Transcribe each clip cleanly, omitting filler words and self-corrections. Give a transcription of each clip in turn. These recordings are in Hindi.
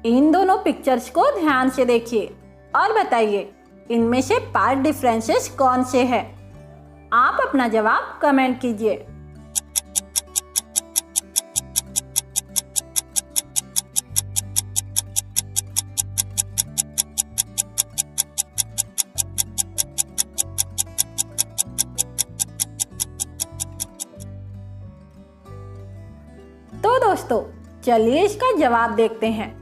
इन दोनों पिक्चर्स को ध्यान से देखिए और बताइए इनमें से पार्ट डिफरेंसेस कौन से हैं। आप अपना जवाब कमेंट कीजिए। तो दोस्तों चलिए इसका जवाब देखते हैं।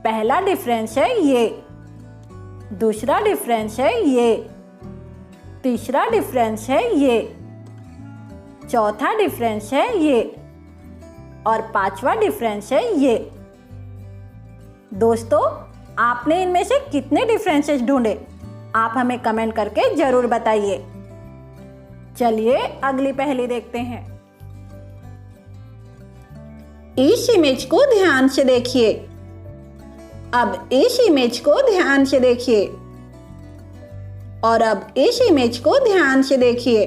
पहला डिफरेंस है ये, दूसरा डिफरेंस है ये, तीसरा डिफरेंस है ये, चौथा डिफरेंस है ये और पांचवा डिफरेंस है ये। दोस्तों आपने इनमें से कितने डिफरेंसेस ढूंढे, आप हमें कमेंट करके जरूर बताइए। चलिए अगली पहेली देखते हैं। इस इमेज को ध्यान से देखिए। अब इस इमेज को ध्यान से देखिए और अब इस इमेज को ध्यान से देखिए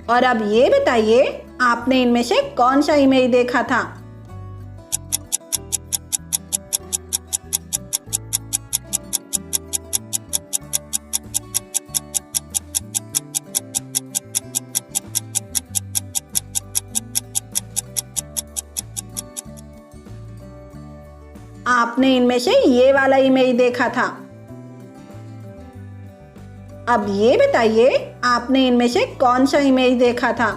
और अब ये बताइए आपने इनमें से कौन सा इमेज देखा था। आपने इनमें से ये वाला इमेज देखा था। अब ये बताइए आपने इनमें से कौन सा इमेज देखा था।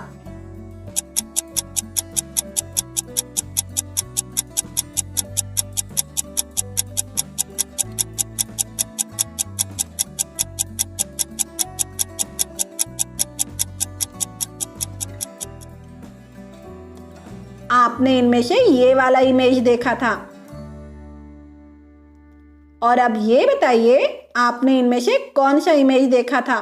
आपने इनमें से ये वाला इमेज देखा था। और अब ये बताइए आपने इनमें से कौन सा इमेज देखा था।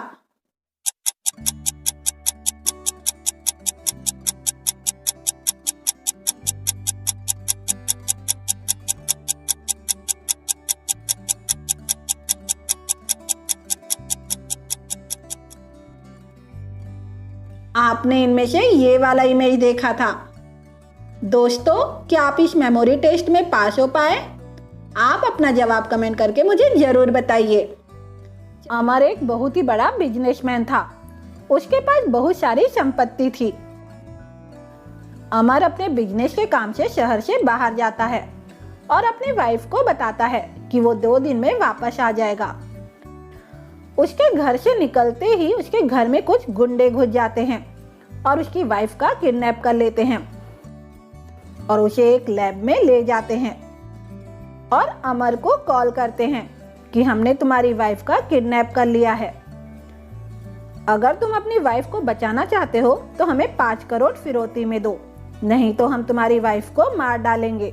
आपने इनमें से ये वाला इमेज देखा था। दोस्तों क्या आप इस मेमोरी टेस्ट में पास हो पाए? आप अपना जवाब कमेंट करके मुझे जरूर बताइए। अमर एक बहुत ही बड़ा बिजनेसमैन था। उसके पास बहुत सारी संपत्ति थी। अमर अपने बिजनेस के काम से शहर से बाहर जाता है और अपनी वाइफ को बताता है कि वो 2 दिन में वापस आ जाएगा। उसके घर से निकलते ही उसके घर में कुछ गुंडे घुस जाते हैं और उसकी वाइफ का किडनैप कर लेते हैं और उसे एक लैब में ले जाते हैं और अमर को कॉल करते हैं कि हमने तुम्हारी वाइफ का किडनैप कर लिया है। अगर तुम अपनी वाइफ को बचाना चाहते हो तो हमें 5 करोड़ फिरौती में दो, नहीं तो हम तुम्हारी वाइफ को मार डालेंगे।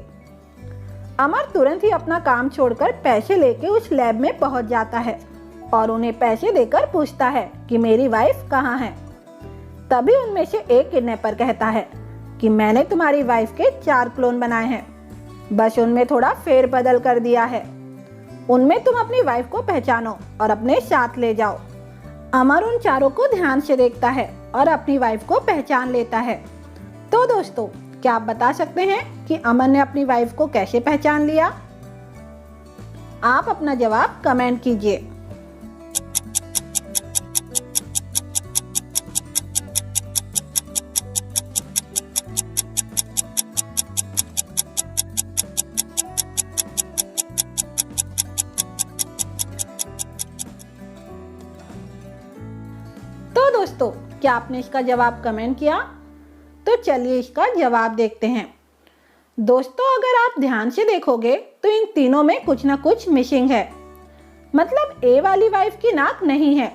अमर तुरंत ही अपना काम छोड़कर पैसे लेके उस लैब में पहुंच जाता है और उन्हें पैसे देकर पूछता है कि मेरी वाइफ कहाँ है। तभी उनमें से एक किडनैपर कहता है कि मैंने तुम्हारी वाइफ के 4 क्लोन बनाए हैं, बस उनमें थोड़ा फेर बदल कर दिया है। उनमें तुम अपनी वाइफ को पहचानो और अपने साथ ले जाओ। अमर उन चारों को ध्यान से देखता है और अपनी वाइफ को पहचान लेता है। तो दोस्तों क्या आप बता सकते हैं कि अमर ने अपनी वाइफ को कैसे पहचान लिया? आप अपना जवाब कमेंट कीजिए। तो दोस्तों क्या आपने इसका जवाब कमेंट किया? तो चलिए इसका जवाब देखते हैं। दोस्तों अगर आप ध्यान से देखोगे तो इन तीनों में कुछ ना कुछ मिसिंग है। मतलब ए वाली वाइफ की नाक नहीं है,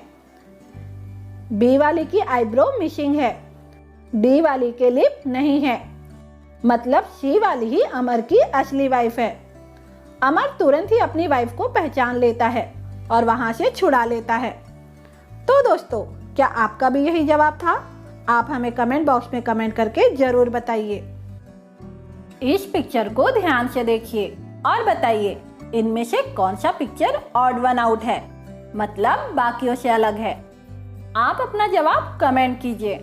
बी वाली की आईब्रो मिसिंग है, डी वाली के लिप नहीं है। मतलब सी वाली ही अमर की असली वाइफ है। अमर तुरंत ही अपनी वाइफ को पहचान लेता है और वहां से छुड़ा लेता है। तो दोस्तों क्या आपका भी यही जवाब था? आप हमें कमेंट बॉक्स में कमेंट करके जरूर बताइए। इस पिक्चर को ध्यान से देखिए और बताइए इनमें से कौन सा पिक्चर ऑड वन आउट है, मतलब बाकियों से अलग है। आप अपना जवाब कमेंट कीजिए।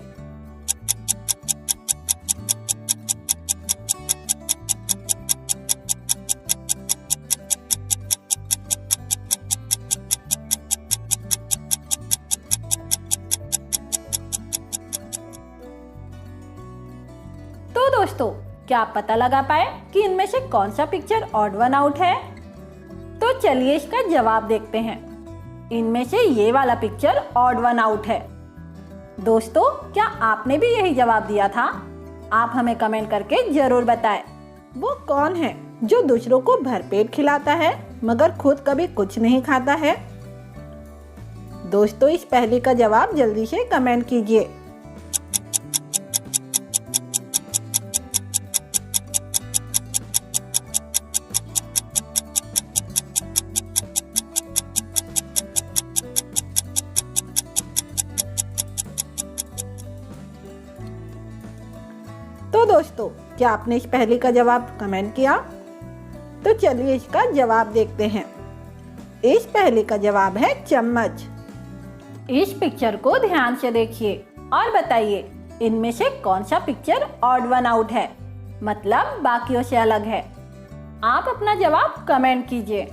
क्या आप पता लगा पाए कि इनमें से कौन सा पिक्चर ऑड वन आउट है? तो चलिए इसका जवाब देखते हैं। इनमें से ये वाला पिक्चर ऑड वन आउट है। दोस्तों, क्या आपने भी यही जवाब दिया था? आप हमें कमेंट करके जरूर बताएं। वो कौन है जो दूसरों को भरपेट खिलाता है मगर खुद कभी कुछ नहीं खाता है? दोस्तों, इस पहेली का जवाब जल्दी से कमेंट कीजिए। तो दोस्तों, क्या आपने इस पहेली का जवाब कमेंट किया? तो चलिए इसका जवाब देखते हैं। इस पहेली का जवाब है चम्मच। इस पिक्चर को ध्यान से देखिए और बताइए इनमें से कौन सा पिक्चर ऑड वन आउट है, मतलब बाकियों से अलग है। आप अपना जवाब कमेंट कीजिए।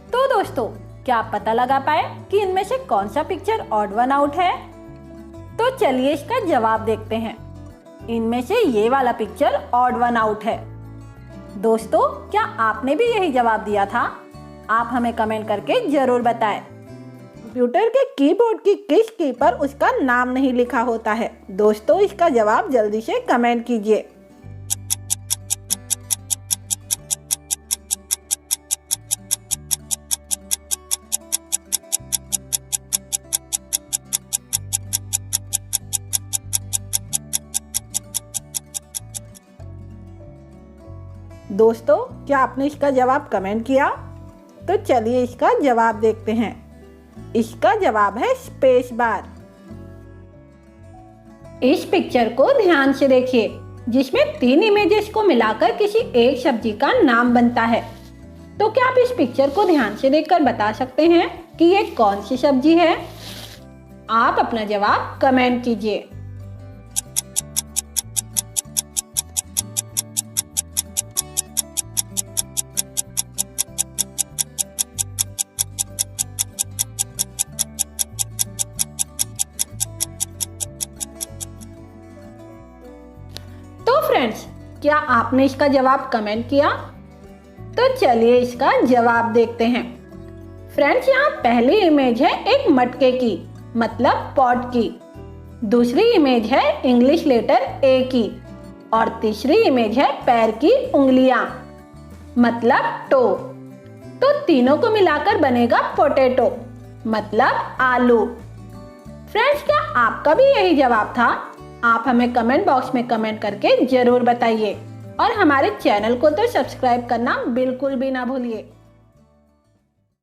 तो दोस्तों, क्या आप पता लगा पाए कि इनमें से कौन सा पिक्चर ऑड वन आउट है? तो चलिए इसका जवाब देखते हैं। इनमें से ये वाला पिक्चर ऑड वन आउट है। दोस्तों, क्या आपने भी यही जवाब दिया था? आप हमें कमेंट करके जरूर बताएं। कंप्यूटर के कीबोर्ड की किस की पर उसका नाम नहीं लिखा होता है? दोस्तों, इसका जवाब जल्दी से कमेंट कीजिए। दोस्तों, क्या आपने इसका जवाब कमेंट किया? तो चलिए इसका जवाब देखते हैं। इसका जवाब है स्पेस बार। इस पिक्चर को ध्यान से देखिए, जिसमें 3 इमेजेस को मिलाकर किसी एक सब्जी का नाम बनता है। तो क्या आप इस पिक्चर को ध्यान से देखकर बता सकते हैं कि ये कौन सी सब्जी है? आप अपना जवाब कमेंट कीजिए। तो फ्रेंड्स, क्या आपने इसका जवाब कमेंट किया? तो चलिए इसका जवाब देखते हैं। फ्रेंड्स, यहाँ पहली इमेज है एक मटके की, मतलब पॉट की। दूसरी इमेज है इंग्लिश लेटर ए की और तीसरी इमेज है पैर की उंगलियां, मतलब टो। तो तीनों को मिलाकर बनेगा पोटैटो, मतलब आलू। फ्रेंड्स, क्या आपका भी यही जवाब था? आप हमें कमेंट बॉक्स में कमेंट करके जरूर बताइए और हमारे चैनल को तो सब्सक्राइब करना बिल्कुल भी ना भूलिए।